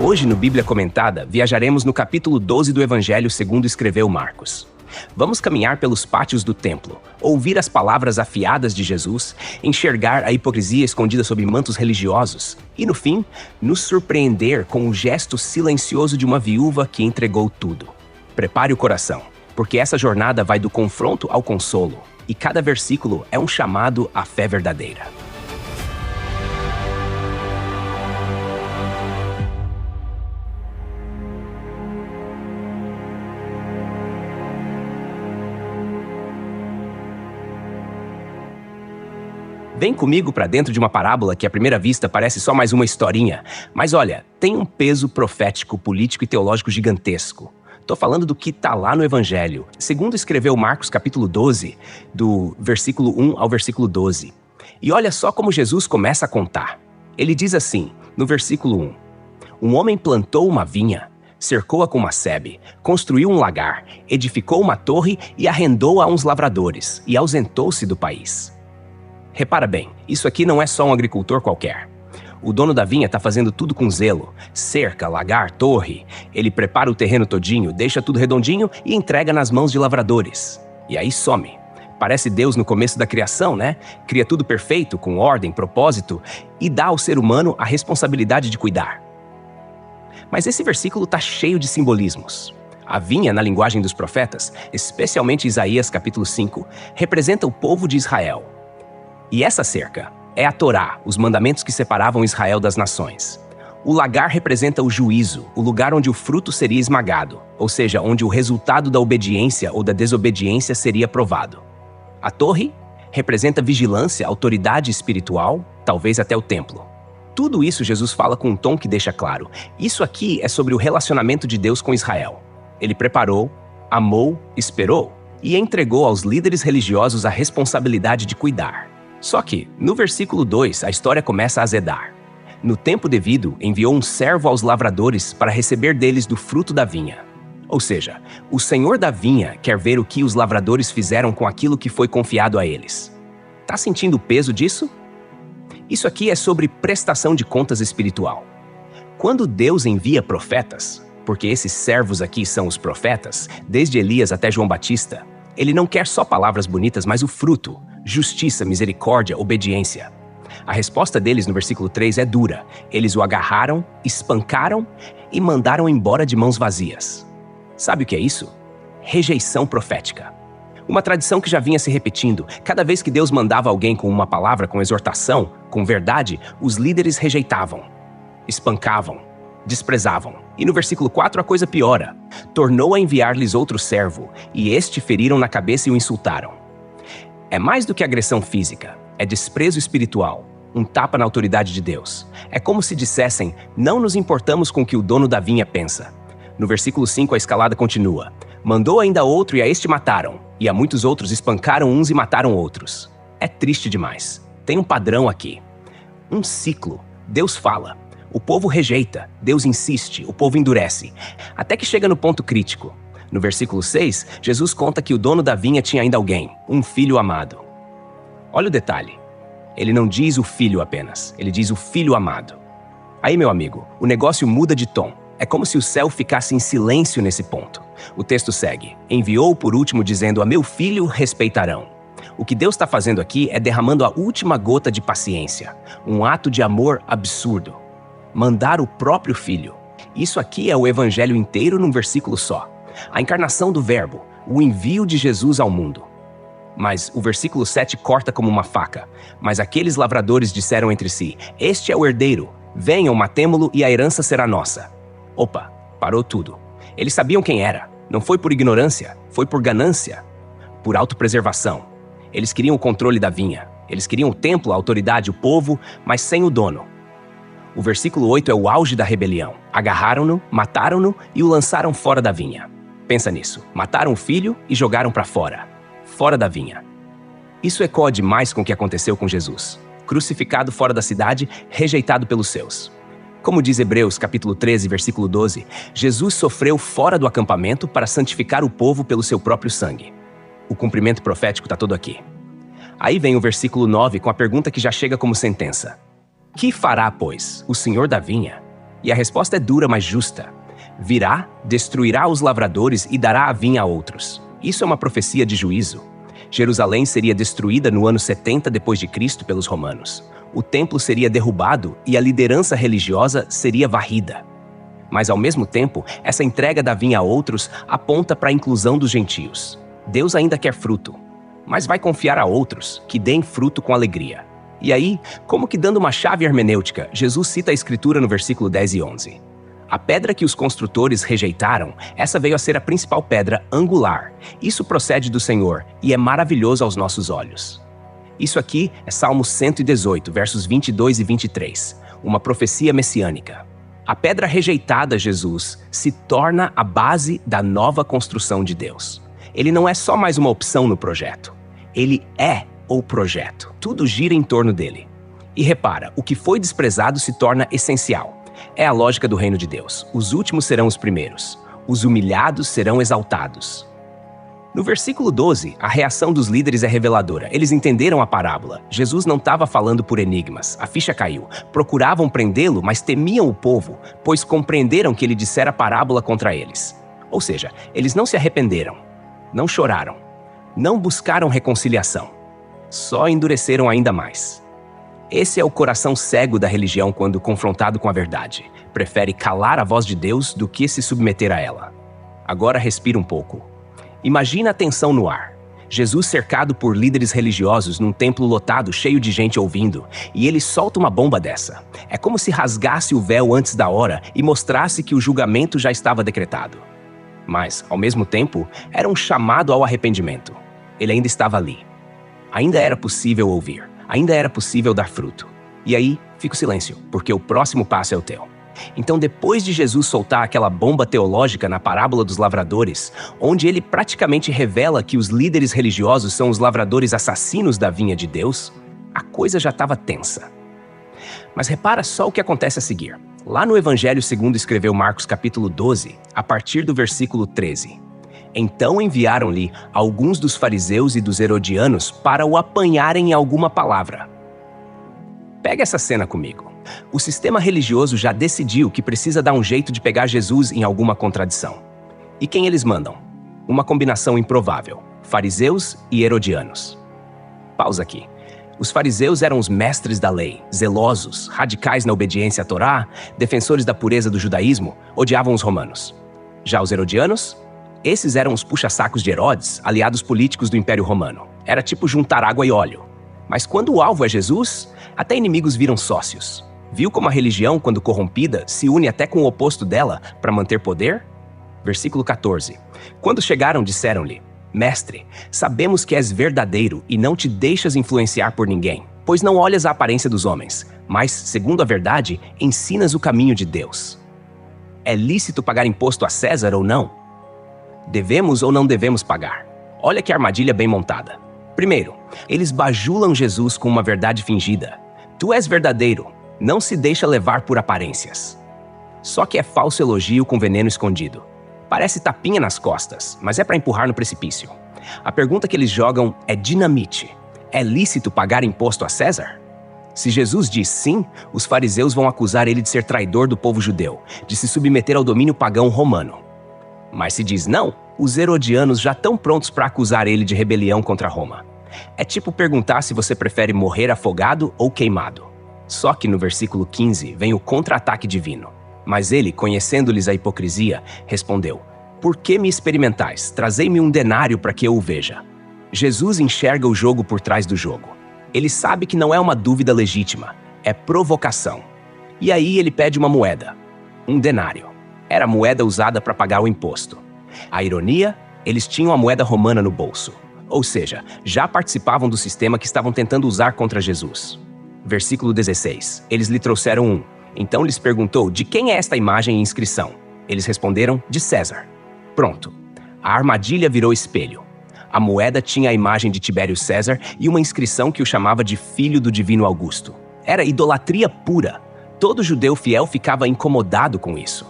Hoje, no Bíblia Comentada, viajaremos no capítulo 12 do Evangelho segundo escreveu Marcos. Vamos caminhar pelos pátios do templo, ouvir as palavras afiadas de Jesus, enxergar a hipocrisia escondida sob mantos religiosos e, no fim, nos surpreender com o gesto silencioso de uma viúva que entregou tudo. Prepare o coração, porque essa jornada vai do confronto ao consolo, e cada versículo é um chamado à fé verdadeira. Vem comigo para dentro de uma parábola que à primeira vista parece só mais uma historinha, mas olha, tem um peso profético, político e teológico gigantesco. Tô falando do que tá lá no Evangelho, segundo escreveu Marcos capítulo 12, do versículo 1 ao versículo 12. E olha só como Jesus começa a contar. Ele diz assim, no versículo 1, um homem plantou uma vinha, cercou-a com uma sebe, construiu um lagar, edificou uma torre e arrendou a uns lavradores, e ausentou-se do país. Repara bem, isso aqui não é só um agricultor qualquer. O dono da vinha está fazendo tudo com zelo. Cerca, lagar, torre. Ele prepara o terreno todinho, deixa tudo redondinho e entrega nas mãos de lavradores. E aí some. Parece Deus no começo da criação, né? Cria tudo perfeito, com ordem, propósito, e dá ao ser humano a responsabilidade de cuidar. Mas esse versículo está cheio de simbolismos. A vinha, na linguagem dos profetas, especialmente Isaías capítulo 5, representa o povo de Israel. E essa cerca é a Torá, os mandamentos que separavam Israel das nações. O lagar representa o juízo, o lugar onde o fruto seria esmagado, ou seja, onde o resultado da obediência ou da desobediência seria provado. A torre representa vigilância, autoridade espiritual, talvez até o templo. Tudo isso Jesus fala com um tom que deixa claro. Isso aqui é sobre o relacionamento de Deus com Israel. Ele preparou, amou, esperou e entregou aos líderes religiosos a responsabilidade de cuidar. Só que, no versículo 2, a história começa a azedar. No tempo devido, enviou um servo aos lavradores para receber deles do fruto da vinha. Ou seja, o senhor da vinha quer ver o que os lavradores fizeram com aquilo que foi confiado a eles. Tá sentindo o peso disso? Isso aqui é sobre prestação de contas espiritual. Quando Deus envia profetas, porque esses servos aqui são os profetas, desde Elias até João Batista, ele não quer só palavras bonitas, mas o fruto. Justiça, misericórdia, obediência. A resposta deles no versículo 3 é dura. Eles o agarraram, espancaram e mandaram embora de mãos vazias. Sabe o que é isso? Rejeição profética. Uma tradição que já vinha se repetindo. Cada vez que Deus mandava alguém com uma palavra, com exortação, com verdade, os líderes rejeitavam, espancavam, desprezavam. E no versículo 4 a coisa piora. Tornou a enviar-lhes outro servo, e este feriram na cabeça e o insultaram. É mais do que agressão física, é desprezo espiritual, um tapa na autoridade de Deus. É como se dissessem, não nos importamos com o que o dono da vinha pensa. No versículo 5 a escalada continua. Mandou ainda outro e a este mataram, e a muitos outros espancaram uns e mataram outros. É triste demais. Tem um padrão aqui. Um ciclo. Deus fala. O povo rejeita, Deus insiste, o povo endurece. Até que chega no ponto crítico. No versículo 6, Jesus conta que o dono da vinha tinha ainda alguém, um filho amado. Olha o detalhe. Ele não diz o filho apenas, ele diz o filho amado. Aí, meu amigo, o negócio muda de tom. É como se o céu ficasse em silêncio nesse ponto. O texto segue. Enviou por último dizendo, a meu filho respeitarão. O que Deus está fazendo aqui é derramando a última gota de paciência. Um ato de amor absurdo. Mandar o próprio filho. Isso aqui é o evangelho inteiro num versículo só. A encarnação do verbo, o envio de Jesus ao mundo. Mas o versículo 7 corta como uma faca. Mas aqueles lavradores disseram entre si, este é o herdeiro, venham, matemo-lo e a herança será nossa. Opa, parou tudo. Eles sabiam quem era. Não foi por ignorância, foi por ganância, por autopreservação. Eles queriam o controle da vinha. Eles queriam o templo, a autoridade, o povo, mas sem o dono. O versículo 8 é o auge da rebelião. Agarraram-no, mataram-no e o lançaram fora da vinha. Pensa nisso. Mataram o filho e jogaram para fora. Fora da vinha. Isso ecoa demais com o que aconteceu com Jesus. Crucificado fora da cidade, rejeitado pelos seus. Como diz Hebreus capítulo 13, versículo 12, Jesus sofreu fora do acampamento para santificar o povo pelo seu próprio sangue. O cumprimento profético está todo aqui. Aí vem o versículo 9 com a pergunta que já chega como sentença. Que fará, pois, o senhor da vinha? E a resposta é dura, mas justa. Virá, destruirá os lavradores e dará a vinha a outros. Isso é uma profecia de juízo. Jerusalém seria destruída no ano 70 depois de Cristo pelos romanos. O templo seria derrubado e a liderança religiosa seria varrida. Mas, ao mesmo tempo, essa entrega da vinha a outros aponta para a inclusão dos gentios. Deus ainda quer fruto, mas vai confiar a outros que deem fruto com alegria. E aí, como que dando uma chave hermenêutica, Jesus cita a Escritura no versículo 10 e 11. A pedra que os construtores rejeitaram, essa veio a ser a principal pedra angular. Isso procede do Senhor e é maravilhoso aos nossos olhos. Isso aqui é Salmo 118, versos 22 e 23, uma profecia messiânica. A pedra rejeitada, Jesus, se torna a base da nova construção de Deus. Ele não é só mais uma opção no projeto. Ele é o projeto. Tudo gira em torno dele. E repara, o que foi desprezado se torna essencial. É a lógica do reino de Deus. Os últimos serão os primeiros. Os humilhados serão exaltados. No versículo 12, a reação dos líderes é reveladora. Eles entenderam a parábola. Jesus não estava falando por enigmas. A ficha caiu. Procuravam prendê-lo, mas temiam o povo, pois compreenderam que ele dissera a parábola contra eles. Ou seja, eles não se arrependeram, não choraram, não buscaram reconciliação. Só endureceram ainda mais. Esse é o coração cego da religião quando confrontado com a verdade. Prefere calar a voz de Deus do que se submeter a ela. Agora respira um pouco. Imagina a tensão no ar. Jesus cercado por líderes religiosos num templo lotado, cheio de gente ouvindo, e ele solta uma bomba dessa. É como se rasgasse o véu antes da hora e mostrasse que o julgamento já estava decretado. Mas, ao mesmo tempo, era um chamado ao arrependimento. Ele ainda estava ali. Ainda era possível ouvir. Ainda era possível dar fruto. E aí, fica o silêncio, porque o próximo passo é o teu. Então, depois de Jesus soltar aquela bomba teológica na parábola dos lavradores, onde ele praticamente revela que os líderes religiosos são os lavradores assassinos da vinha de Deus, a coisa já estava tensa. Mas repara só o que acontece a seguir. Lá no Evangelho segundo escreveu Marcos capítulo 12, a partir do versículo 13. Então enviaram-lhe alguns dos fariseus e dos herodianos para o apanharem em alguma palavra. Pega essa cena comigo. O sistema religioso já decidiu que precisa dar um jeito de pegar Jesus em alguma contradição. E quem eles mandam? Uma combinação improvável: fariseus e herodianos. Pausa aqui. Os fariseus eram os mestres da lei, zelosos, radicais na obediência à Torá, defensores da pureza do judaísmo, odiavam os romanos. Já os herodianos? Esses eram os puxa-sacos de Herodes, aliados políticos do Império Romano. Era tipo juntar água e óleo. Mas quando o alvo é Jesus, até inimigos viram sócios. Viu como a religião, quando corrompida, se une até com o oposto dela para manter poder? Versículo 14. Quando chegaram, disseram-lhe: Mestre, sabemos que és verdadeiro e não te deixas influenciar por ninguém, pois não olhas a aparência dos homens, mas, segundo a verdade, ensinas o caminho de Deus. É lícito pagar imposto a César ou não? Devemos ou não devemos pagar? Olha que armadilha bem montada. Primeiro, eles bajulam Jesus com uma verdade fingida. Tu és verdadeiro, não se deixa levar por aparências. Só que é falso elogio com veneno escondido. Parece tapinha nas costas, mas é para empurrar no precipício. A pergunta que eles jogam é dinamite. É lícito pagar imposto a César? Se Jesus diz sim, os fariseus vão acusar ele de ser traidor do povo judeu, de se submeter ao domínio pagão romano. Mas se diz não, os herodianos já estão prontos para acusar ele de rebelião contra Roma. É tipo perguntar se você prefere morrer afogado ou queimado. Só que no versículo 15 vem o contra-ataque divino. Mas ele, conhecendo-lhes a hipocrisia, respondeu: Por que me experimentais? Trazei-me um denário para que eu o veja. Jesus enxerga o jogo por trás do jogo. Ele sabe que não é uma dúvida legítima, é provocação. E aí ele pede uma moeda, um denário. Era a moeda usada para pagar o imposto. A ironia, eles tinham a moeda romana no bolso. Ou seja, já participavam do sistema que estavam tentando usar contra Jesus. Versículo 16. Eles lhe trouxeram um. Então lhes perguntou: de quem é esta imagem e inscrição? Eles responderam: de César. Pronto. A armadilha virou espelho. A moeda tinha a imagem de Tibério César e uma inscrição que o chamava de filho do divino Augusto. Era idolatria pura. Todo judeu fiel ficava incomodado com isso.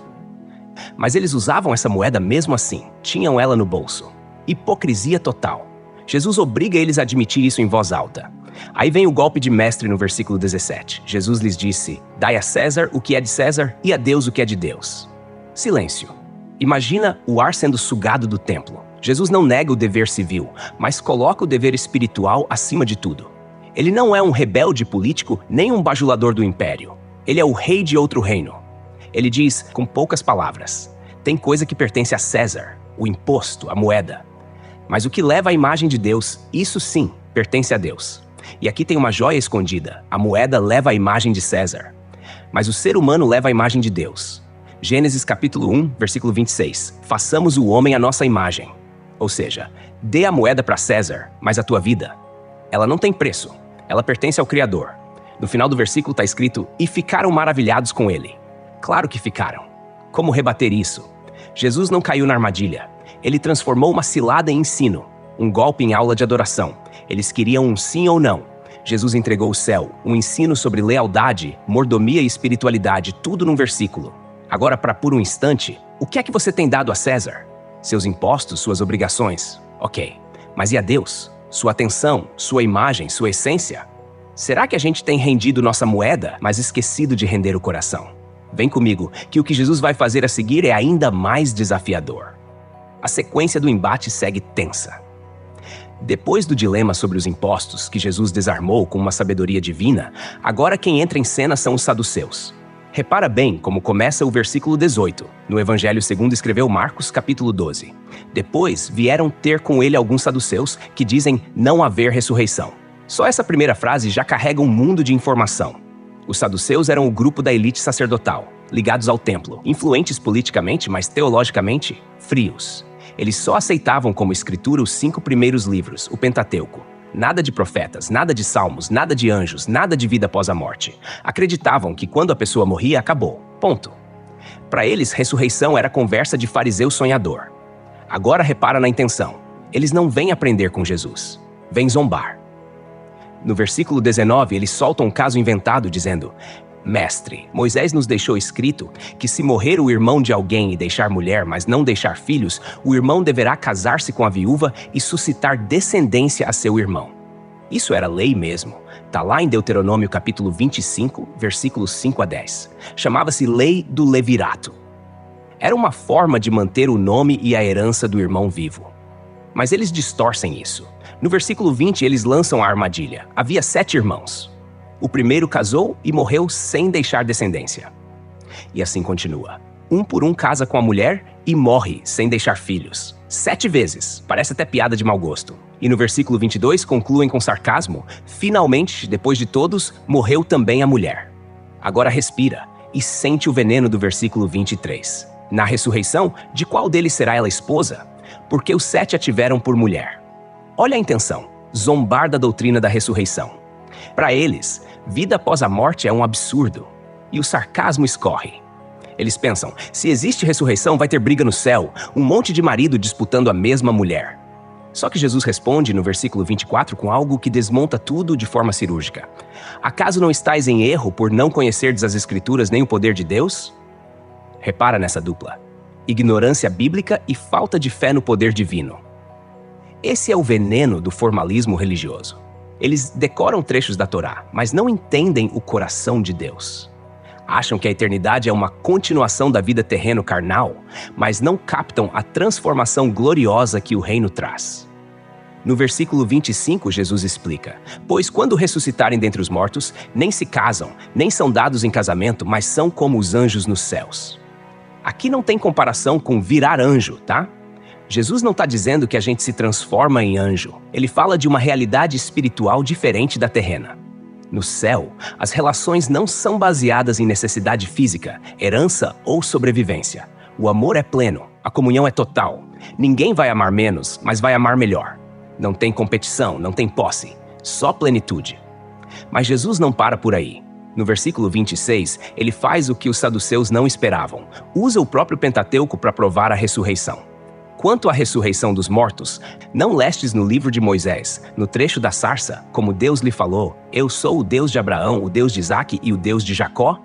Mas eles usavam essa moeda mesmo assim, tinham ela no bolso. Hipocrisia total. Jesus obriga eles a admitir isso em voz alta. Aí vem o golpe de mestre no versículo 17. Jesus lhes disse: dai a César o que é de César e a Deus o que é de Deus. Silêncio. Imagina o ar sendo sugado do templo. Jesus não nega o dever civil, mas coloca o dever espiritual acima de tudo. Ele não é um rebelde político nem um bajulador do império. Ele é o rei de outro reino. Ele diz, com poucas palavras, tem coisa que pertence a César, o imposto, a moeda. Mas o que leva à imagem de Deus, isso sim, pertence a Deus. E aqui tem uma joia escondida. A moeda leva a imagem de César. Mas o ser humano leva a imagem de Deus. Gênesis capítulo 1, versículo 26. Façamos o homem à nossa imagem. Ou seja, dê a moeda para César, mas a tua vida, ela não tem preço. Ela pertence ao Criador. No final do versículo está escrito, e ficaram maravilhados com ele. Claro que ficaram. Como rebater isso? Jesus não caiu na armadilha. Ele transformou uma cilada em ensino, um golpe em aula de adoração. Eles queriam um sim ou não. Jesus entregou o céu, um ensino sobre lealdade, mordomia e espiritualidade, tudo num versículo. Agora, para por um instante, o que é que você tem dado a César? Seus impostos, suas obrigações? Ok. Mas e a Deus? Sua atenção, sua imagem, sua essência? Será que a gente tem rendido nossa moeda, mas esquecido de render o coração? Vem comigo, que o que Jesus vai fazer a seguir é ainda mais desafiador. A sequência do embate segue tensa. Depois do dilema sobre os impostos, que Jesus desarmou com uma sabedoria divina, agora quem entra em cena são os saduceus. Repara bem como começa o versículo 18, no Evangelho segundo escreveu Marcos, capítulo 12. Depois vieram ter com ele alguns saduceus que dizem não haver ressurreição. Só essa primeira frase já carrega um mundo de informação. Os saduceus eram o grupo da elite sacerdotal, ligados ao templo, influentes politicamente, mas teologicamente frios. Eles só aceitavam como escritura os 5 primeiros livros, o Pentateuco. Nada de profetas, nada de salmos, nada de anjos, nada de vida após a morte. Acreditavam que quando a pessoa morria, acabou. Ponto. Para eles, ressurreição era conversa de fariseu sonhador. Agora repara na intenção. Eles não vêm aprender com Jesus. Vêm zombar. No versículo 19, eles soltam um caso inventado dizendo: Mestre, Moisés nos deixou escrito que se morrer o irmão de alguém e deixar mulher, mas não deixar filhos, o irmão deverá casar-se com a viúva e suscitar descendência a seu irmão. Isso era lei mesmo. Está lá em Deuteronômio capítulo 25, versículos 5 a 10. Chamava-se Lei do Levirato. Era uma forma de manter o nome e a herança do irmão vivo. Mas eles distorcem isso. No versículo 20, eles lançam a armadilha. Havia 7 irmãos. O primeiro casou e morreu sem deixar descendência. E assim continua. Um por um casa com a mulher e morre sem deixar filhos. 7 vezes. Parece até piada de mau gosto. E no versículo 22 concluem com sarcasmo. Finalmente, depois de todos, morreu também a mulher. Agora respira e sente o veneno do versículo 23. Na ressurreição, de qual deles será ela esposa? Porque os 7 a tiveram por mulher. Olha a intenção. Zombar da doutrina da ressurreição. Para eles, vida após a morte é um absurdo. E o sarcasmo escorre. Eles pensam, se existe ressurreição, vai ter briga no céu, um monte de marido disputando a mesma mulher. Só que Jesus responde no versículo 24 com algo que desmonta tudo de forma cirúrgica. Acaso não estáis em erro por não conhecerdes as Escrituras nem o poder de Deus? Repara nessa dupla. Ignorância bíblica e falta de fé no poder divino. Esse é o veneno do formalismo religioso. Eles decoram trechos da Torá, mas não entendem o coração de Deus. Acham que a eternidade é uma continuação da vida terreno carnal, mas não captam a transformação gloriosa que o reino traz. No versículo 25, Jesus explica: Pois quando ressuscitarem dentre os mortos, nem se casam, nem são dados em casamento, mas são como os anjos nos céus. Aqui não tem comparação com virar anjo, tá? Jesus não está dizendo que a gente se transforma em anjo. Ele fala de uma realidade espiritual diferente da terrena. No céu, as relações não são baseadas em necessidade física, herança ou sobrevivência. O amor é pleno, a comunhão é total. Ninguém vai amar menos, mas vai amar melhor. Não tem competição, não tem posse, só plenitude. Mas Jesus não para por aí. No versículo 26, ele faz o que os saduceus não esperavam. Usa o próprio Pentateuco para provar a ressurreição. Quanto à ressurreição dos mortos, não lestes no livro de Moisés, no trecho da sarça, como Deus lhe falou, eu sou o Deus de Abraão, o Deus de Isaque e o Deus de Jacó?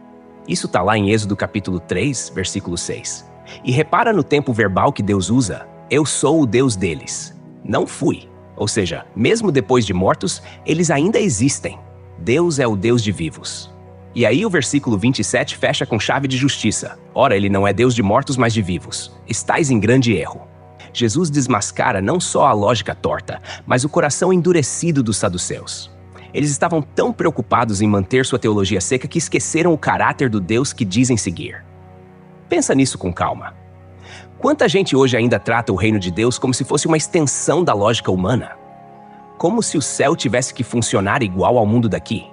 Isso está lá em Êxodo capítulo 3, versículo 6. E repara no tempo verbal que Deus usa, eu sou o Deus deles. Não fui. Ou seja, mesmo depois de mortos, eles ainda existem. Deus é o Deus de vivos. E aí o versículo 27 fecha com chave de justiça. Ora, ele não é Deus de mortos, mas de vivos. Estais em grande erro. Jesus desmascara não só a lógica torta, mas o coração endurecido dos saduceus. Eles estavam tão preocupados em manter sua teologia seca que esqueceram o caráter do Deus que dizem seguir. Pensa nisso com calma. Quanta gente hoje ainda trata o reino de Deus como se fosse uma extensão da lógica humana? Como se o céu tivesse que funcionar igual ao mundo daqui?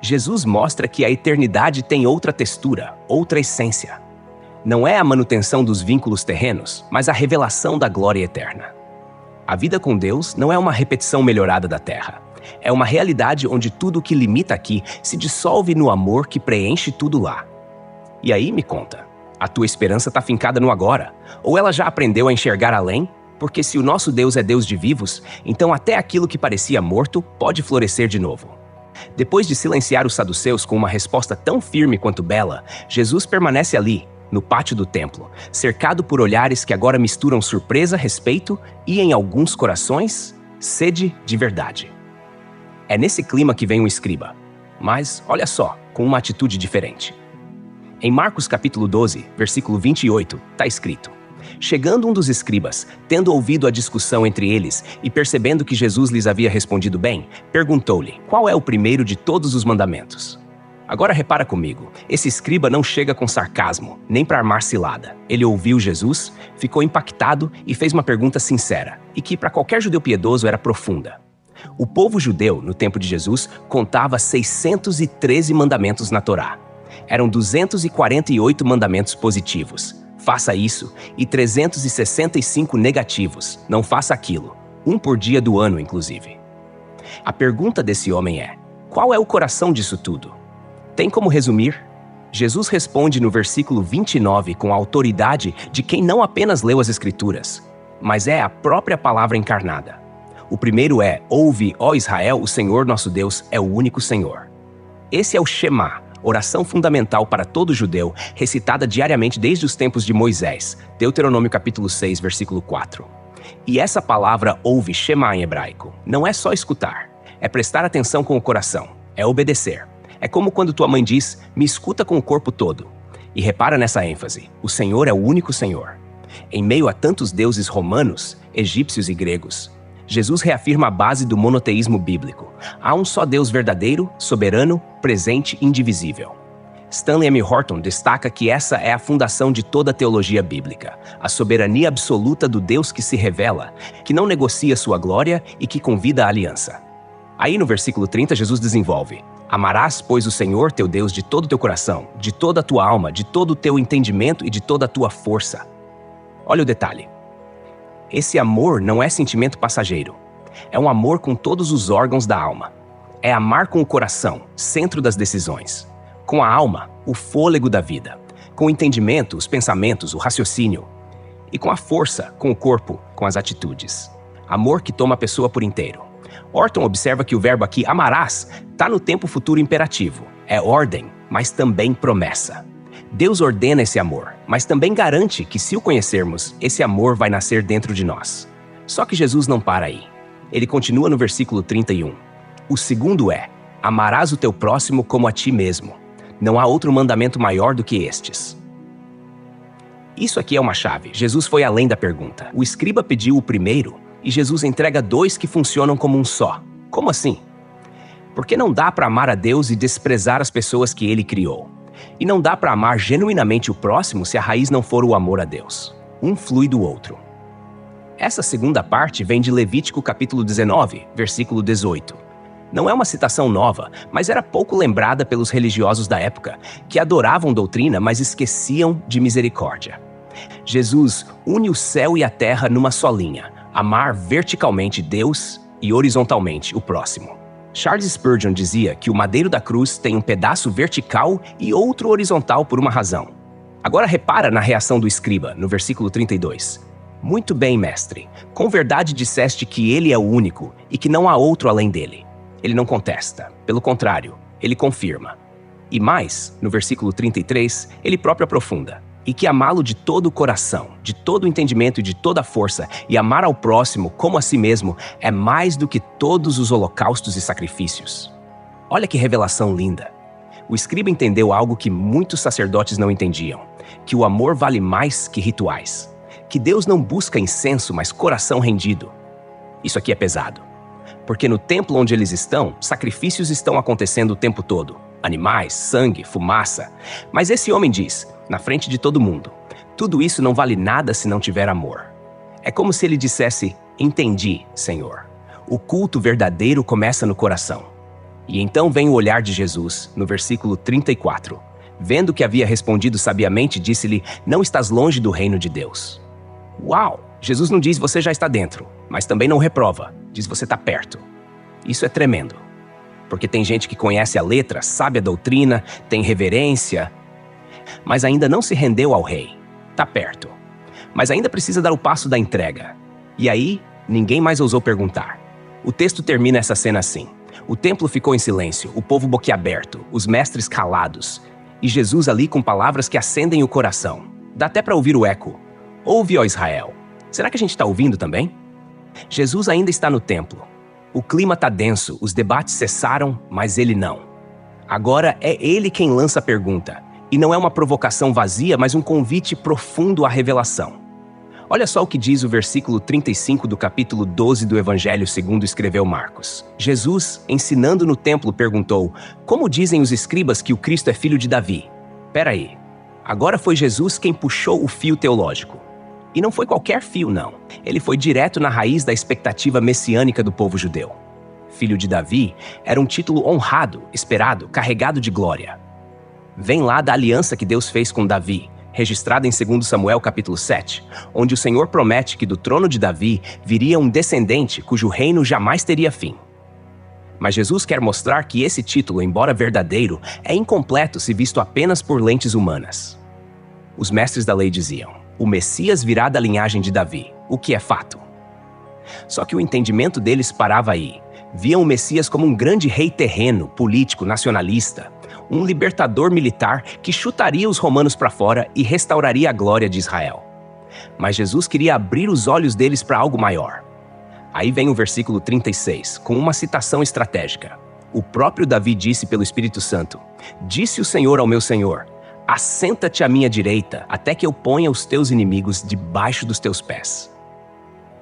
Jesus mostra que a eternidade tem outra textura, outra essência. Não é a manutenção dos vínculos terrenos, mas a revelação da glória eterna. A vida com Deus não é uma repetição melhorada da terra. É uma realidade onde tudo o que limita aqui se dissolve no amor que preenche tudo lá. E aí me conta, a tua esperança está fincada no agora? Ou ela já aprendeu a enxergar além? Porque se o nosso Deus é Deus de vivos, então até aquilo que parecia morto pode florescer de novo. Depois de silenciar os saduceus com uma resposta tão firme quanto bela, Jesus permanece ali, no pátio do templo, cercado por olhares que agora misturam surpresa, respeito e, em alguns corações, sede de verdade. É nesse clima que vem o escriba, mas, olha só, com uma atitude diferente. Em Marcos capítulo 12, versículo 28, está escrito: Chegando um dos escribas, tendo ouvido a discussão entre eles e percebendo que Jesus lhes havia respondido bem, perguntou-lhe: Qual é o primeiro de todos os mandamentos? Agora repara comigo, esse escriba não chega com sarcasmo, nem para armar cilada. Ele ouviu Jesus, ficou impactado e fez uma pergunta sincera, e que para qualquer judeu piedoso era profunda. O povo judeu, no tempo de Jesus, contava 613 mandamentos na Torá. Eram 248 mandamentos positivos. Faça isso, e 365 negativos. Não faça aquilo. Um por dia do ano, inclusive. A pergunta desse homem é: qual é o coração disso tudo? Tem como resumir? Jesus responde no versículo 29 com a autoridade de quem não apenas leu as Escrituras, mas é a própria palavra encarnada. O primeiro é: Ouve, ó Israel, o Senhor nosso Deus é o único Senhor. Esse é o Shema, oração fundamental para todo judeu, recitada diariamente desde os tempos de Moisés, Deuteronômio capítulo 6, versículo 4. E essa palavra ouve, Shema em hebraico, não é só escutar, é prestar atenção com o coração, é obedecer. É como quando tua mãe diz: me escuta com o corpo todo. E repara nessa ênfase, o Senhor é o único Senhor. Em meio a tantos deuses romanos, egípcios e gregos, Jesus reafirma a base do monoteísmo bíblico. Há um só Deus verdadeiro, soberano, presente e indivisível. Stanley M. Horton destaca que essa é a fundação de toda a teologia bíblica, a soberania absoluta do Deus que se revela, que não negocia sua glória e que convida à aliança. Aí no versículo 30, Jesus desenvolve: Amarás, pois, o Senhor teu Deus de todo o teu coração, de toda a tua alma, de todo o teu entendimento e de toda a tua força. Olha o detalhe. Esse amor não é sentimento passageiro. É um amor com todos os órgãos da alma. É amar com o coração, centro das decisões. Com a alma, o fôlego da vida. Com o entendimento, os pensamentos, o raciocínio. E com a força, com o corpo, com as atitudes. Amor que toma a pessoa por inteiro. Horton observa que o verbo aqui, amarás, está no tempo futuro imperativo. É ordem, mas também promessa. Deus ordena esse amor, mas também garante que, se o conhecermos, esse amor vai nascer dentro de nós. Só que Jesus não para aí. Ele continua no versículo 31. O segundo é: amarás o teu próximo como a ti mesmo. Não há outro mandamento maior do que estes. Isso aqui é uma chave. Jesus foi além da pergunta. O escriba pediu o primeiro e Jesus entrega dois que funcionam como um só. Como assim? Porque não dá para amar a Deus e desprezar as pessoas que Ele criou. E não dá para amar genuinamente o próximo se a raiz não for o amor a Deus. Um flui do outro. Essa segunda parte vem de Levítico capítulo 19, versículo 18. Não é uma citação nova, mas era pouco lembrada pelos religiosos da época, que adoravam doutrina, mas esqueciam de misericórdia. Jesus une o céu e a terra numa só linha: amar verticalmente Deus e horizontalmente o próximo. Charles Spurgeon dizia que o madeiro da cruz tem um pedaço vertical e outro horizontal por uma razão. Agora repara na reação do escriba, no versículo 32. Muito bem, mestre. Com verdade disseste que ele é o único e que não há outro além dele. Ele não contesta. Pelo contrário, ele confirma. E mais, no versículo 33, ele próprio aprofunda. e que amá-lo de todo o coração, de todo o entendimento e de toda a força, e amar ao próximo como a si mesmo, é mais do que todos os holocaustos e sacrifícios. Olha que revelação linda! O escriba entendeu algo que muitos sacerdotes não entendiam, que o amor vale mais que rituais, que Deus não busca incenso, mas coração rendido. Isso aqui é pesado, porque no templo onde eles estão, sacrifícios estão acontecendo o tempo todo. Animais, sangue, fumaça. Mas esse homem diz, na frente de todo mundo, tudo isso não vale nada se não tiver amor. É como se ele dissesse, entendi, Senhor. O culto verdadeiro começa no coração. E então vem o olhar de Jesus, no versículo 34. Vendo que havia respondido sabiamente, disse-lhe, não estás longe do reino de Deus. Uau! Jesus não diz você já está dentro, mas também não reprova, diz você está perto. Isso é tremendo. Porque tem gente que conhece a letra, sabe a doutrina, tem reverência, mas ainda não se rendeu ao rei. Está perto. Mas ainda precisa dar o passo da entrega. E aí, ninguém mais ousou perguntar. O texto termina essa cena assim. O templo ficou em silêncio, o povo boquiaberto, os mestres calados. E Jesus ali com palavras que acendem o coração. Dá até para ouvir o eco. Ouve, ó Israel. Será que a gente está ouvindo também? Jesus ainda está no templo. O clima está denso, os debates cessaram, mas ele não. Agora é ele quem lança a pergunta. E não é uma provocação vazia, mas um convite profundo à revelação. Olha só o que diz o versículo 35 do capítulo 12 do Evangelho segundo escreveu Marcos. Jesus, ensinando no templo, perguntou, como dizem os escribas que o Cristo é filho de Davi? Peraí, agora foi Jesus quem puxou o fio teológico. E não foi qualquer fio, não. Ele foi direto na raiz da expectativa messiânica do povo judeu. Filho de Davi era um título honrado, esperado, carregado de glória. Vem lá da aliança que Deus fez com Davi, registrada em 2 Samuel capítulo 7, onde o Senhor promete que do trono de Davi viria um descendente cujo reino jamais teria fim. Mas Jesus quer mostrar que esse título, embora verdadeiro, é incompleto se visto apenas por lentes humanas. Os mestres da lei diziam, o Messias virá da linhagem de Davi, o que é fato. Só que o entendimento deles parava aí. Viam o Messias como um grande rei terreno, político, nacionalista, um libertador militar que chutaria os romanos para fora e restauraria a glória de Israel. Mas Jesus queria abrir os olhos deles para algo maior. Aí vem o versículo 36, com uma citação estratégica. O próprio Davi disse pelo Espírito Santo, disse o Senhor ao meu Senhor, assenta-te à minha direita, até que eu ponha os teus inimigos debaixo dos teus pés.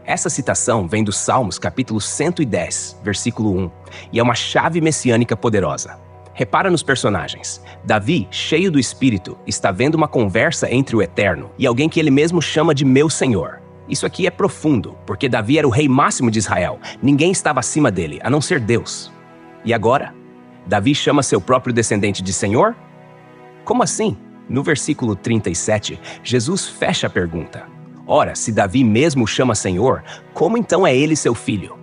Essa citação vem dos Salmos, capítulo 110, versículo 1, e é uma chave messiânica poderosa. Repara nos personagens. Davi, cheio do Espírito, está vendo uma conversa entre o Eterno e alguém que ele mesmo chama de meu Senhor. Isso aqui é profundo, porque Davi era o rei máximo de Israel. Ninguém estava acima dele, a não ser Deus. E agora? Davi chama seu próprio descendente de Senhor? Como assim? No versículo 37, Jesus fecha a pergunta. Ora, se Davi mesmo o chama Senhor, como então é ele seu filho?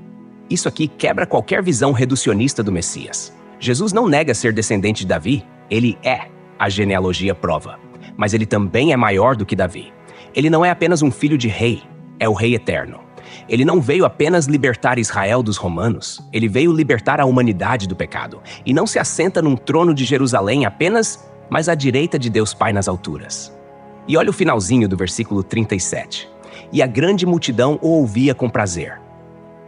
Isso aqui quebra qualquer visão reducionista do Messias. Jesus não nega ser descendente de Davi, ele é, a genealogia prova. Mas ele também é maior do que Davi. Ele não é apenas um filho de rei, é o rei eterno. Ele não veio apenas libertar Israel dos romanos, ele veio libertar a humanidade do pecado. E não se assenta num trono de Jerusalém apenas, mas à direita de Deus Pai nas alturas. E olha o finalzinho do versículo 37. E a grande multidão o ouvia com prazer.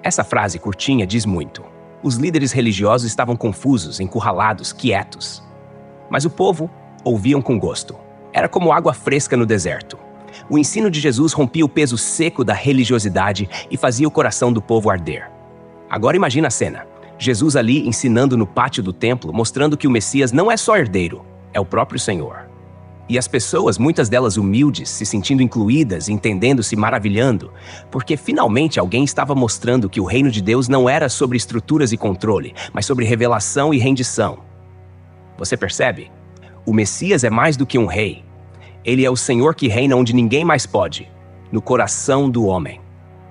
Essa frase curtinha diz muito. Os líderes religiosos estavam confusos, encurralados, quietos. Mas o povo ouviam com gosto. Era como água fresca no deserto. O ensino de Jesus rompia o peso seco da religiosidade e fazia o coração do povo arder. Agora imagina a cena. Jesus ali ensinando no pátio do templo, mostrando que o Messias não é só herdeiro, é o próprio Senhor. E as pessoas, muitas delas humildes, se sentindo incluídas, entendendo-se, maravilhando, porque finalmente alguém estava mostrando que o reino de Deus não era sobre estruturas e controle, mas sobre revelação e rendição. Você percebe? O Messias é mais do que um rei. Ele é o Senhor que reina onde ninguém mais pode, no coração do homem.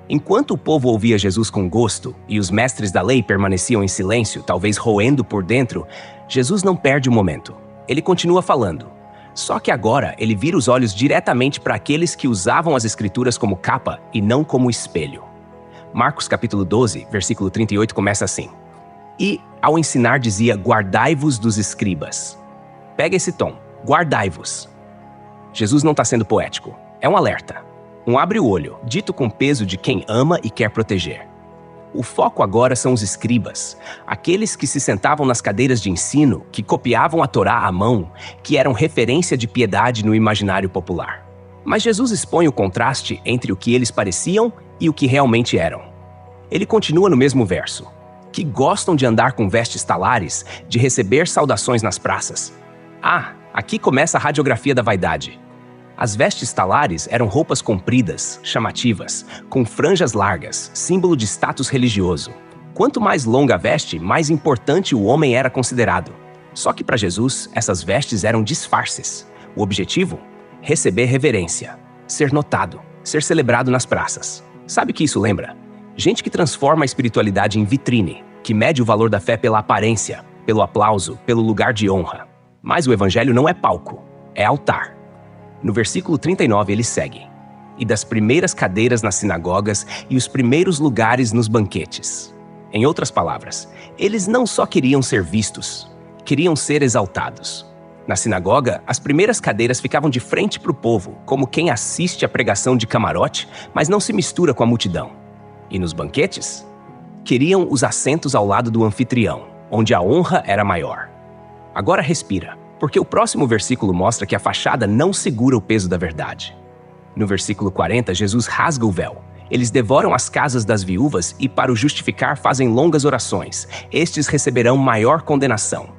Enquanto o povo ouvia Jesus com gosto e os mestres da lei permaneciam em silêncio, talvez roendo por dentro, Jesus não perde o momento. Ele continua falando. Só que agora ele vira os olhos diretamente para aqueles que usavam as escrituras como capa e não como espelho. Marcos capítulo 12, versículo 38 começa assim. E, ao ensinar, dizia, guardai-vos dos escribas. Pega esse tom, guardai-vos. Jesus não está sendo poético. É um alerta. Um abre o olho, dito com peso de quem ama e quer proteger. O foco agora são os escribas, aqueles que se sentavam nas cadeiras de ensino, que copiavam a Torá à mão, que eram referência de piedade no imaginário popular. Mas Jesus expõe o contraste entre o que eles pareciam e o que realmente eram. Ele continua no mesmo verso, que gostam de andar com vestes talares, de receber saudações nas praças. Ah, aqui começa a radiografia da vaidade. As vestes talares eram roupas compridas, chamativas, com franjas largas, símbolo de status religioso. Quanto mais longa a veste, mais importante o homem era considerado. Só que para Jesus, essas vestes eram disfarces. O objetivo? Receber reverência, ser notado, ser celebrado nas praças. Sabe o que isso lembra? Gente que transforma a espiritualidade em vitrine, que mede o valor da fé pela aparência, pelo aplauso, pelo lugar de honra. Mas o evangelho não é palco, é altar. No versículo 39 ele segue: e das primeiras cadeiras nas sinagogas e os primeiros lugares nos banquetes. Em outras palavras, eles não só queriam ser vistos, queriam ser exaltados. Na sinagoga, as primeiras cadeiras ficavam de frente para o povo, como quem assiste à pregação de camarote, mas não se mistura com a multidão. E nos banquetes? Queriam os assentos ao lado do anfitrião, onde a honra era maior. Agora respira, porque o próximo versículo mostra que a fachada não segura o peso da verdade. No versículo 40, Jesus rasga o véu. Eles devoram as casas das viúvas e, para o justificar, fazem longas orações. Estes receberão maior condenação.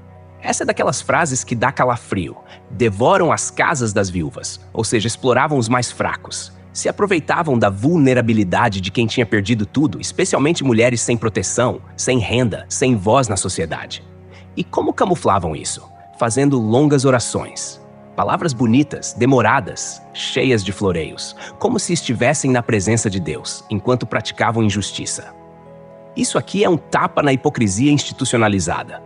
Essa é daquelas frases que dá calafrio. Devoram as casas das viúvas, ou seja, exploravam os mais fracos. Se aproveitavam da vulnerabilidade de quem tinha perdido tudo, especialmente mulheres sem proteção, sem renda, sem voz na sociedade. E como camuflavam isso? Fazendo longas orações. Palavras bonitas, demoradas, cheias de floreios, como se estivessem na presença de Deus, enquanto praticavam injustiça. Isso aqui é um tapa na hipocrisia institucionalizada.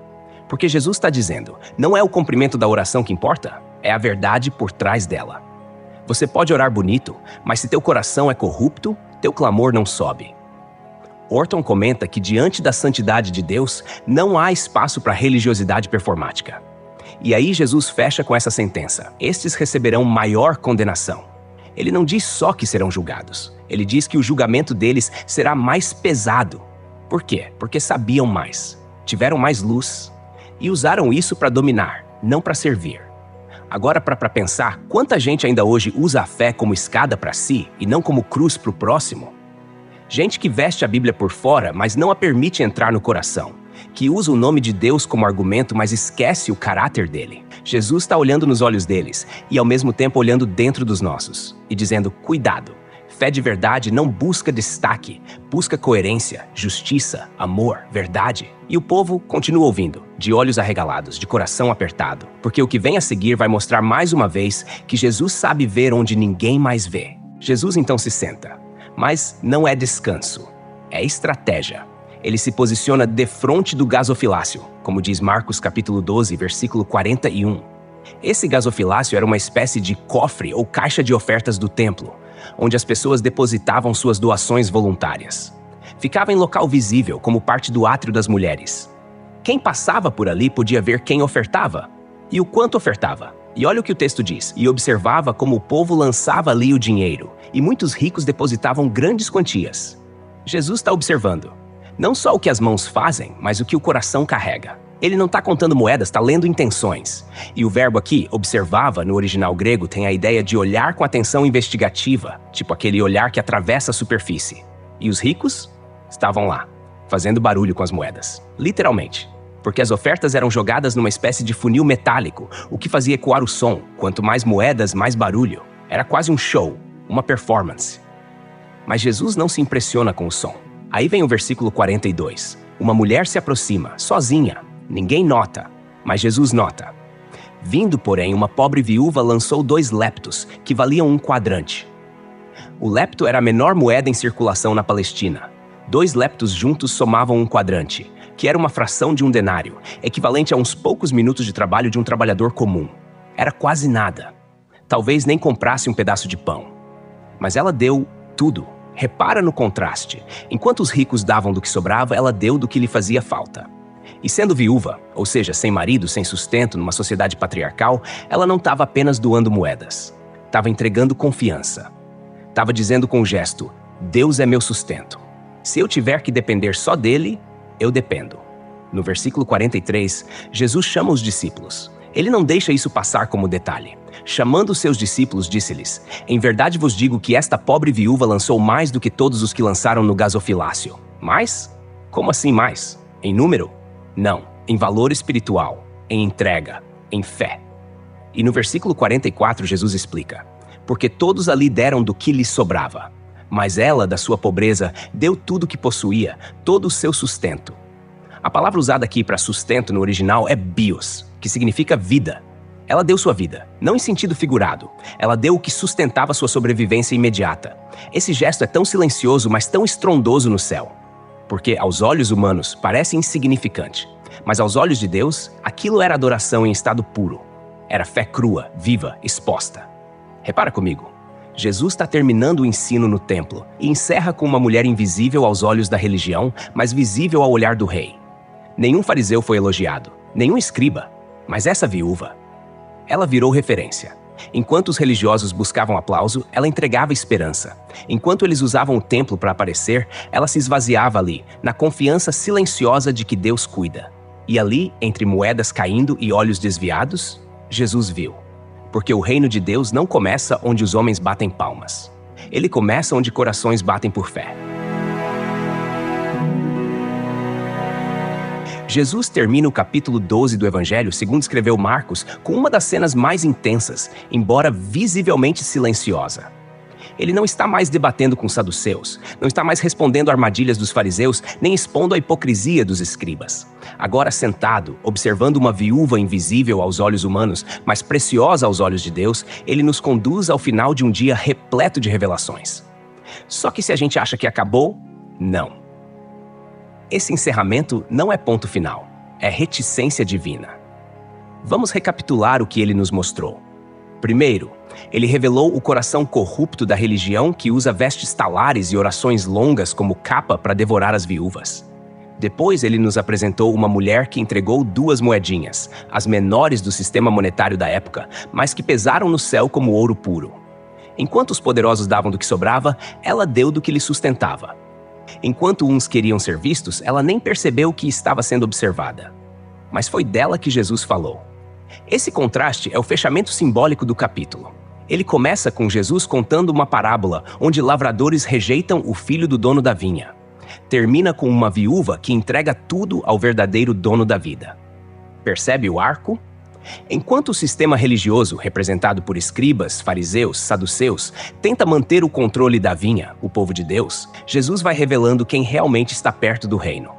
Porque Jesus está dizendo, não é o cumprimento da oração que importa, é a verdade por trás dela. Você pode orar bonito, mas se teu coração é corrupto, teu clamor não sobe. Orton comenta que diante da santidade de Deus, não há espaço para religiosidade performática. E aí Jesus fecha com essa sentença: estes receberão maior condenação. Ele não diz só que serão julgados, ele diz que o julgamento deles será mais pesado. Por quê? Porque sabiam mais, tiveram mais luz e usaram isso para dominar, não para servir. Agora, para pensar, quanta gente ainda hoje usa a fé como escada para si e não como cruz para o próximo? Gente que veste a Bíblia por fora, mas não a permite entrar no coração. Que usa o nome de Deus como argumento, mas esquece o caráter dele. Jesus está olhando nos olhos deles e, ao mesmo tempo, olhando dentro dos nossos e dizendo, cuidado. Fé de verdade não busca destaque, busca coerência, justiça, amor, verdade. E o povo continua ouvindo, de olhos arregalados, de coração apertado, porque o que vem a seguir vai mostrar mais uma vez que Jesus sabe ver onde ninguém mais vê. Jesus então se senta, mas não é descanso, é estratégia. Ele se posiciona defronte do gasofilácio, como diz Marcos capítulo 12, versículo 41. Esse gasofilácio era uma espécie de cofre ou caixa de ofertas do templo, onde as pessoas depositavam suas doações voluntárias. Ficava em local visível, como parte do átrio das mulheres. Quem passava por ali podia ver quem ofertava e o quanto ofertava. E olha o que o texto diz: e observava como o povo lançava ali o dinheiro, e muitos ricos depositavam grandes quantias. Jesus está observando não só o que as mãos fazem, mas o que o coração carrega. Ele não está contando moedas, está lendo intenções. E o verbo aqui, observava, no original grego, tem a ideia de olhar com atenção investigativa, tipo aquele olhar que atravessa a superfície. E os ricos estavam lá, fazendo barulho com as moedas. Literalmente. Porque as ofertas eram jogadas numa espécie de funil metálico, o que fazia ecoar o som. Quanto mais moedas, mais barulho. Era quase um show, uma performance. Mas Jesus não se impressiona com o som. Aí vem o versículo 42. Uma mulher se aproxima, sozinha. Ninguém nota, mas Jesus nota. Vindo, porém, uma pobre viúva lançou 2 leptos, que valiam 1 quadrante. O lepto era a menor moeda em circulação na Palestina. 2 leptos juntos somavam 1 quadrante, que era uma fração de 1 denário, equivalente a uns poucos minutos de trabalho de um trabalhador comum. Era quase nada. Talvez nem comprasse um pedaço de pão. Mas ela deu tudo. Repara no contraste. Enquanto os ricos davam do que sobrava, ela deu do que lhe fazia falta. E sendo viúva, ou seja, sem marido, sem sustento, numa sociedade patriarcal, ela não estava apenas doando moedas. Estava entregando confiança. Estava dizendo com o gesto: Deus é meu sustento. Se eu tiver que depender só dele, eu dependo. No versículo 43, Jesus chama os discípulos. Ele não deixa isso passar como detalhe. Chamando os seus discípulos, disse-lhes: Em verdade vos digo que esta pobre viúva lançou mais do que todos os que lançaram no gasofilácio. Mais? Como assim mais? Em número? Não. Em valor espiritual, em entrega, em fé. E no versículo 44, Jesus explica: Porque todos ali deram do que lhes sobrava. Mas ela, da sua pobreza, deu tudo o que possuía, todo o seu sustento. A palavra usada aqui para sustento no original é bios, que significa vida. Ela deu sua vida, não em sentido figurado. Ela deu o que sustentava sua sobrevivência imediata. Esse gesto é tão silencioso, mas tão estrondoso no céu. Porque aos olhos humanos parece insignificante, mas aos olhos de Deus, aquilo era adoração em estado puro. Era fé crua, viva, exposta. Repara comigo. Jesus está terminando o ensino no templo e encerra com uma mulher invisível aos olhos da religião, mas visível ao olhar do rei. Nenhum fariseu foi elogiado, nenhum escriba, mas essa viúva, ela virou referência. Enquanto os religiosos buscavam aplauso, ela entregava esperança. Enquanto eles usavam o templo para aparecer, ela se esvaziava ali, na confiança silenciosa de que Deus cuida. E ali, entre moedas caindo e olhos desviados, Jesus viu. Porque o reino de Deus não começa onde os homens batem palmas. Ele começa onde corações batem por fé. Jesus termina o capítulo 12 do Evangelho, segundo escreveu Marcos, com uma das cenas mais intensas, embora visivelmente silenciosa. Ele não está mais debatendo com os saduceus, não está mais respondendo armadilhas dos fariseus, nem expondo a hipocrisia dos escribas. Agora sentado, observando uma viúva invisível aos olhos humanos, mas preciosa aos olhos de Deus, ele nos conduz ao final de um dia repleto de revelações. Só que se a gente acha que acabou, não. Esse encerramento não é ponto final, é reticência divina. Vamos recapitular o que ele nos mostrou. Primeiro, ele revelou o coração corrupto da religião que usa vestes talares e orações longas como capa para devorar as viúvas. Depois, ele nos apresentou uma mulher que entregou 2 moedinhas, as menores do sistema monetário da época, mas que pesaram no céu como ouro puro. Enquanto os poderosos davam do que sobrava, ela deu do que lhe sustentava. Enquanto uns queriam ser vistos, ela nem percebeu que estava sendo observada. Mas foi dela que Jesus falou. Esse contraste é o fechamento simbólico do capítulo. Ele começa com Jesus contando uma parábola onde lavradores rejeitam o filho do dono da vinha. Termina com uma viúva que entrega tudo ao verdadeiro dono da vida. Percebe o arco? Enquanto o sistema religioso, representado por escribas, fariseus, saduceus, tenta manter o controle da vinha, o povo de Deus, Jesus vai revelando quem realmente está perto do reino.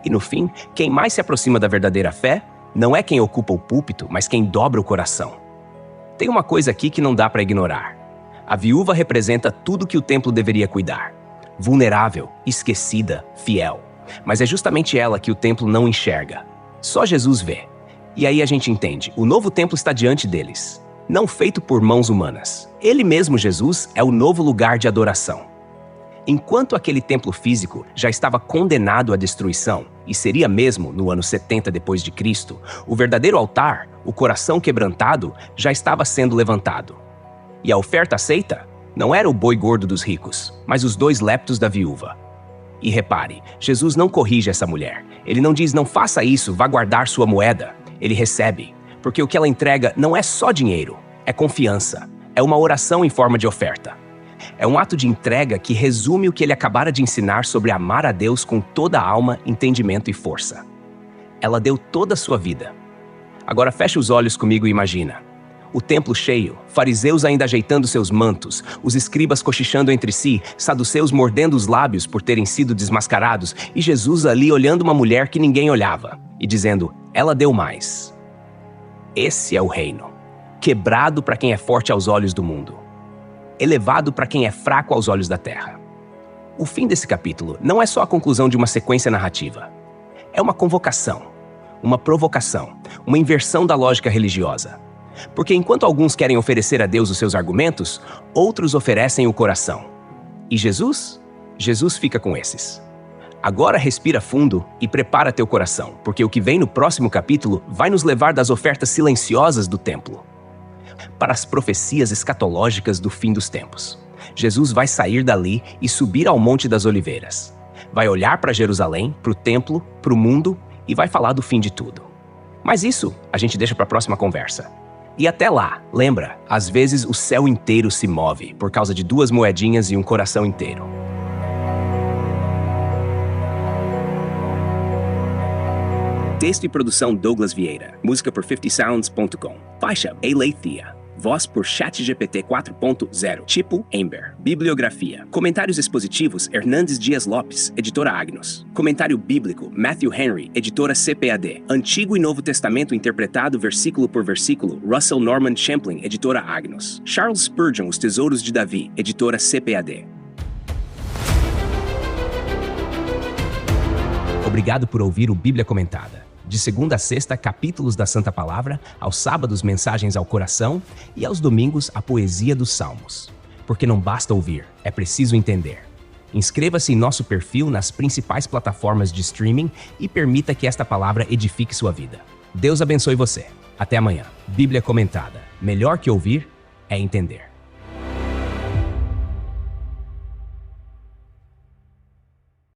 E no fim, quem mais se aproxima da verdadeira fé não é quem ocupa o púlpito, mas quem dobra o coração. Tem uma coisa aqui que não dá para ignorar. A viúva representa tudo que o templo deveria cuidar. Vulnerável, esquecida, fiel. Mas é justamente ela que o templo não enxerga. Só Jesus vê. E aí a gente entende, o novo templo está diante deles, não feito por mãos humanas. Ele mesmo, Jesus, é o novo lugar de adoração. Enquanto aquele templo físico já estava condenado à destruição, e seria mesmo no ano 70 depois de Cristo, o verdadeiro altar, o coração quebrantado, já estava sendo levantado. E a oferta aceita não era o boi gordo dos ricos, mas os 2 leptos da viúva. E repare, Jesus não corrige essa mulher. Ele não diz, não faça isso, vá guardar sua moeda. Ele recebe, porque o que ela entrega não é só dinheiro, é confiança, é uma oração em forma de oferta. É um ato de entrega que resume o que ele acabara de ensinar sobre amar a Deus com toda a alma, entendimento e força. Ela deu toda a sua vida. Agora feche os olhos comigo e imagina. O templo cheio, fariseus ainda ajeitando seus mantos, os escribas cochichando entre si, saduceus mordendo os lábios por terem sido desmascarados, e Jesus ali olhando uma mulher que ninguém olhava, e dizendo, ela deu mais. Esse é o reino, quebrado para quem é forte aos olhos do mundo, elevado para quem é fraco aos olhos da terra. O fim desse capítulo não é só a conclusão de uma sequência narrativa. É uma convocação, uma provocação, uma inversão da lógica religiosa. Porque enquanto alguns querem oferecer a Deus os seus argumentos, outros oferecem o coração. E Jesus? Jesus fica com esses. Agora respira fundo e prepara teu coração, porque o que vem no próximo capítulo vai nos levar das ofertas silenciosas do templo para as profecias escatológicas do fim dos tempos. Jesus vai sair dali e subir ao Monte das Oliveiras. Vai olhar para Jerusalém, para o templo, para o mundo e vai falar do fim de tudo. Mas isso a gente deixa para a próxima conversa. E até lá, lembra, às vezes o céu inteiro se move por causa de 2 moedinhas e um coração inteiro. Texto e produção Douglas Vieira. Música por 50sounds.com. Faixa Aletheia. Voz por ChatGPT 4.0. Tipo Ember. Bibliografia. Comentários expositivos Hernandes Dias Lopes, editora Agnos. Comentário bíblico Matthew Henry, editora CPAD. Antigo e Novo Testamento interpretado versículo por versículo Russell Norman Champlin, editora Agnos. Charles Spurgeon, Os Tesouros de Davi, editora CPAD. Obrigado por ouvir o Bíblia Comentada. De segunda a sexta, capítulos da Santa Palavra, aos sábados, mensagens ao coração e aos domingos, a poesia dos Salmos. Porque não basta ouvir, é preciso entender. Inscreva-se em nosso perfil nas principais plataformas de streaming e permita que esta palavra edifique sua vida. Deus abençoe você. Até amanhã. Bíblia Comentada. Melhor que ouvir é entender.